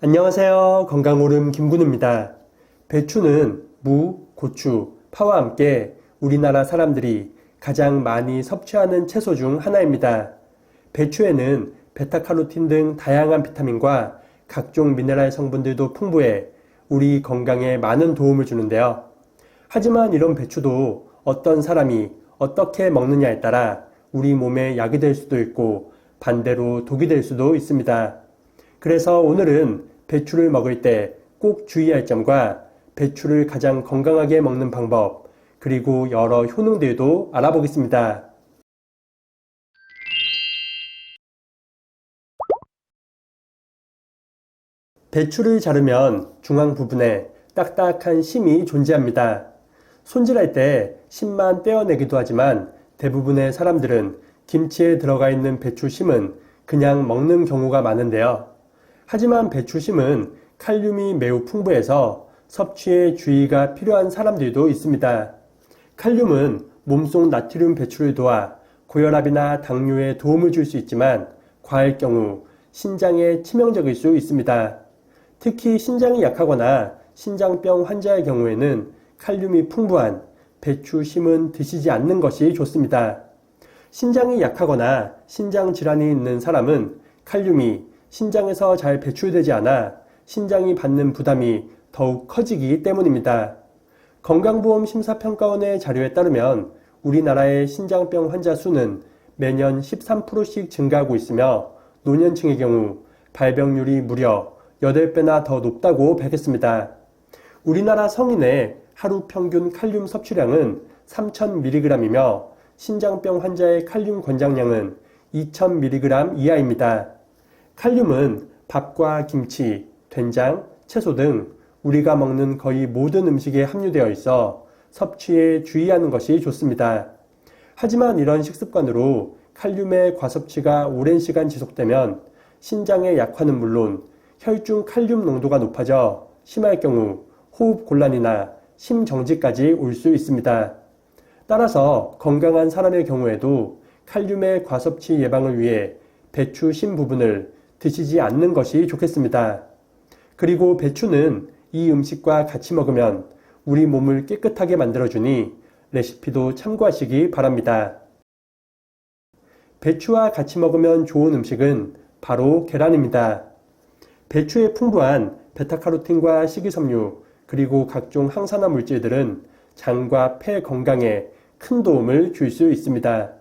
안녕하세요. 건강오름 김군우입니다. 배추는 무, 고추, 파와 함께 우리나라 사람들이 가장 많이 섭취하는 채소 중 하나입니다. 배추에는 베타카로틴 등 다양한 비타민과 각종 미네랄 성분들도 풍부해 우리 건강에 많은 도움을 주는데요. 하지만 이런 배추도 어떤 사람이 어떻게 먹느냐에 따라 우리 몸에 약이 될 수도 있고 반대로 독이 될 수도 있습니다. 그래서 오늘은 배추를 먹을 때 꼭 주의할 점과 배추를 가장 건강하게 먹는 방법, 그리고 여러 효능들도 알아보겠습니다. 배추를 자르면 중앙 부분에 딱딱한 심이 존재합니다. 손질할 때 심만 떼어내기도 하지만 대부분의 사람들은 김치에 들어가 있는 배추심은 그냥 먹는 경우가 많은데요. 하지만 배추심은 칼륨이 매우 풍부해서 섭취에 주의가 필요한 사람들도 있습니다. 칼륨은 몸속 나트륨 배출을 도와 고혈압이나 당뇨에 도움을 줄 수 있지만 과할 경우 신장에 치명적일 수 있습니다. 특히 신장이 약하거나 신장병 환자의 경우에는 칼륨이 풍부한 배추심은 드시지 않는 것이 좋습니다. 신장이 약하거나 신장 질환이 있는 사람은 칼륨이 신장에서 잘 배출되지 않아 신장이 받는 부담이 더욱 커지기 때문입니다. 건강보험 심사평가원의 자료에 따르면 우리나라의 신장병 환자 수는 매년 13%씩 증가하고 있으며 노년층의 경우 발병률이 무려 8배나 더 높다고 밝혔습니다. 우리나라 성인의 하루 평균 칼륨 섭취량은 3000mg이며 신장병 환자의 칼륨 권장량은 2000mg 이하입니다. 칼륨은 밥과 김치, 된장, 채소 등 우리가 먹는 거의 모든 음식에 함유되어 있어 섭취에 주의하는 것이 좋습니다. 하지만 이런 식습관으로 칼륨의 과섭취가 오랜 시간 지속되면 신장의 약화는 물론 혈중 칼륨 농도가 높아져 심할 경우 호흡 곤란이나 심정지까지 올 수 있습니다. 따라서 건강한 사람의 경우에도 칼륨의 과섭취 예방을 위해 배추 심 부분을 드시지 않는 것이 좋겠습니다. 그리고 배추는 이 음식과 같이 먹으면 우리 몸을 깨끗하게 만들어주니 레시피도 참고하시기 바랍니다. 배추와 같이 먹으면 좋은 음식은 바로 계란입니다. 배추에 풍부한 베타카로틴과 식이섬유 그리고 각종 항산화 물질들은 장과 폐 건강에 큰 도움을 줄 수 있습니다.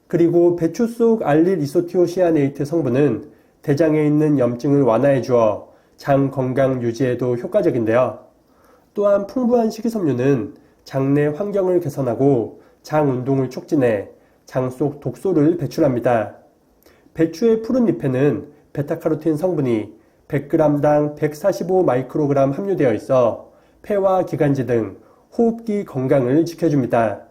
그리고 배추 속 알릴 이소티오시아네이트 성분은 대장에 있는 염증을 완화해 주어 장 건강 유지에도 효과적인데요. 또한 풍부한 식이섬유는 장내 환경을 개선하고 장 운동을 촉진해 장 속 독소를 배출합니다. 배추의 푸른 잎에는 베타카로틴 성분이 100g당 145 마이크로그램 함유되어 있어 폐와 기관지 등 호흡기 건강을 지켜줍니다.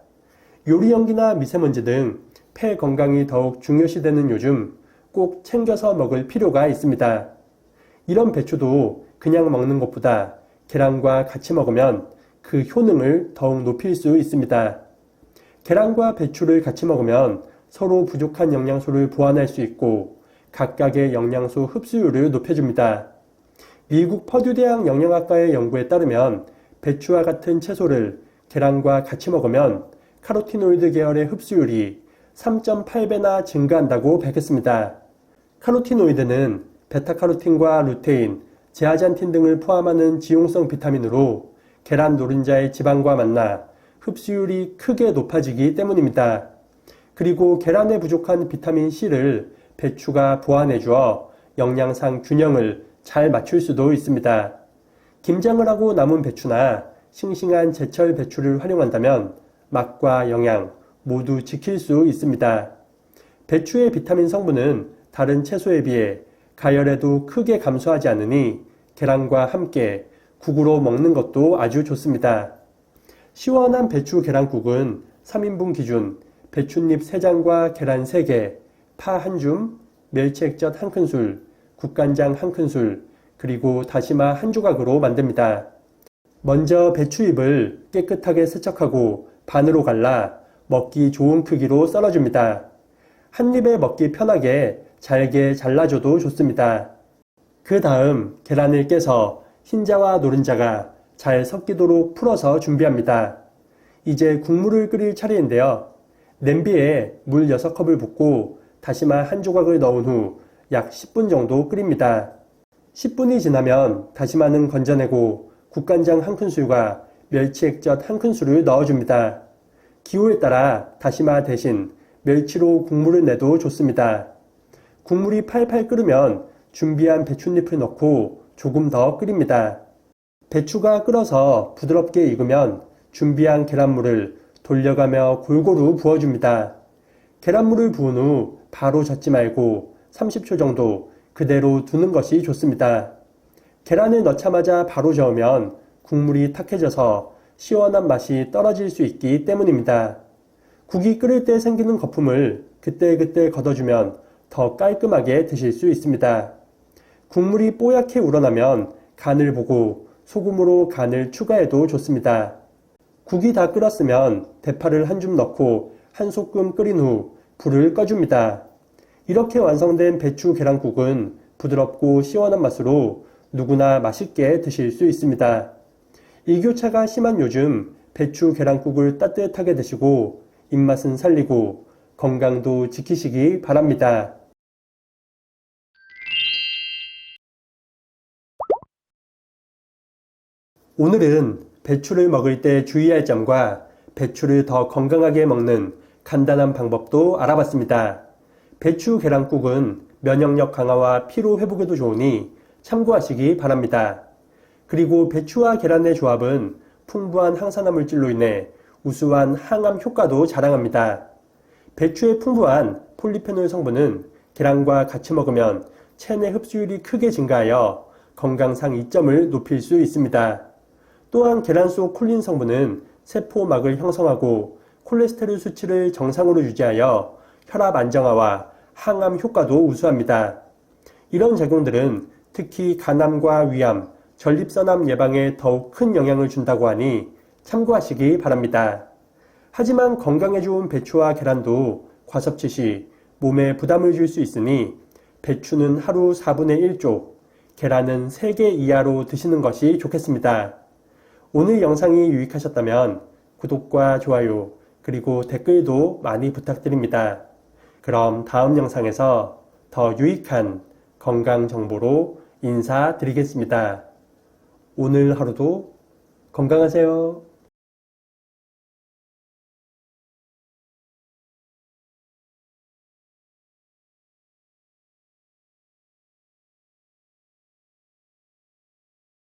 요리연기나 미세먼지 등 폐 건강이 더욱 중요시되는 요즘 꼭 챙겨서 먹을 필요가 있습니다. 이런 배추도 그냥 먹는 것보다 계란과 같이 먹으면 그 효능을 더욱 높일 수 있습니다. 계란과 배추를 같이 먹으면 서로 부족한 영양소를 보완할 수 있고 각각의 영양소 흡수율을 높여줍니다. 미국 퍼듀 대학 영양학과의 연구에 따르면 배추와 같은 채소를 계란과 같이 먹으면 카로티노이드 계열의 흡수율이 3.8배나 증가한다고 밝혔습니다. 카로티노이드는 베타카로틴과 루테인, 제아잔틴 등을 포함하는 지용성 비타민으로 계란 노른자의 지방과 만나 흡수율이 크게 높아지기 때문입니다. 그리고 계란에 부족한 비타민 C를 배추가 보완해 주어 영양상 균형을 잘 맞출 수도 있습니다. 김장을 하고 남은 배추나 싱싱한 제철 배추를 활용한다면 맛과 영양 모두 지킬 수 있습니다. 배추의 비타민 성분은 다른 채소에 비해 가열에도 크게 감소하지 않으니 계란과 함께 국으로 먹는 것도 아주 좋습니다. 시원한 배추 계란국은 3인분 기준 배춧잎 3장과 계란 3개, 파 1줌, 멸치액젓 1큰술, 국간장 1큰술, 그리고 다시마 1조각으로 만듭니다. 먼저 배추잎을 깨끗하게 세척하고 반으로 갈라 먹기 좋은 크기로 썰어줍니다. 한 입에 먹기 편하게 잘게 잘라줘도 좋습니다. 그 다음 계란을 깨서 흰자와 노른자가 잘 섞이도록 풀어서 준비합니다. 이제 국물을 끓일 차례인데요. 냄비에 물 6컵을 붓고 다시마 한 조각을 넣은 후 약 10분 정도 끓입니다. 10분이 지나면 다시마는 건져내고 국간장 1큰술과 멸치 액젓 1큰술을 넣어줍니다. 기호에 따라 다시마 대신 멸치로 국물을 내도 좋습니다. 국물이 팔팔 끓으면 준비한 배춧잎을 넣고 조금 더 끓입니다. 배추가 끓어서 부드럽게 익으면 준비한 계란물을 돌려가며 골고루 부어줍니다. 계란물을 부은 후 바로 젓지 말고 30초 정도 그대로 두는 것이 좋습니다. 계란을 넣자마자 바로 저으면 국물이 탁해져서 시원한 맛이 떨어질 수 있기 때문입니다. 국이 끓을 때 생기는 거품을 그때그때 걷어주면 더 깔끔하게 드실 수 있습니다. 국물이 뽀얗게 우러나면 간을 보고 소금으로 간을 추가해도 좋습니다. 국이 다 끓었으면 대파를 한 줌 넣고 한 소끔 끓인 후 불을 꺼줍니다. 이렇게 완성된 배추 계란국은 부드럽고 시원한 맛으로 누구나 맛있게 드실 수 있습니다. 일교차가 심한 요즘 배추 계란국을 따뜻하게 드시고 입맛은 살리고 건강도 지키시기 바랍니다. 오늘은 배추를 먹을 때 주의할 점과 배추를 더 건강하게 먹는 간단한 방법도 알아봤습니다. 배추 계란국은 면역력 강화와 피로 회복에도 좋으니 참고하시기 바랍니다. 그리고 배추와 계란의 조합은 풍부한 항산화 물질로 인해 우수한 항암 효과도 자랑합니다. 배추의 풍부한 폴리페놀 성분은 계란과 같이 먹으면 체내 흡수율이 크게 증가하여 건강상 이점을 높일 수 있습니다. 또한 계란 속 콜린 성분은 세포막을 형성하고 콜레스테롤 수치를 정상으로 유지하여 혈압 안정화와 항암 효과도 우수합니다. 이런 작용들은 특히 간암과 위암, 전립선암 예방에 더욱 큰 영향을 준다고 하니 참고하시기 바랍니다. 하지만 건강에 좋은 배추와 계란도 과섭취 시 몸에 부담을 줄 수 있으니 배추는 하루 4분의 1쪽, 계란은 3개 이하로 드시는 것이 좋겠습니다. 오늘 영상이 유익하셨다면 구독과 좋아요 그리고 댓글도 많이 부탁드립니다. 그럼 다음 영상에서 더 유익한 건강 정보로 인사드리겠습니다. 오늘 하루도 건강하세요.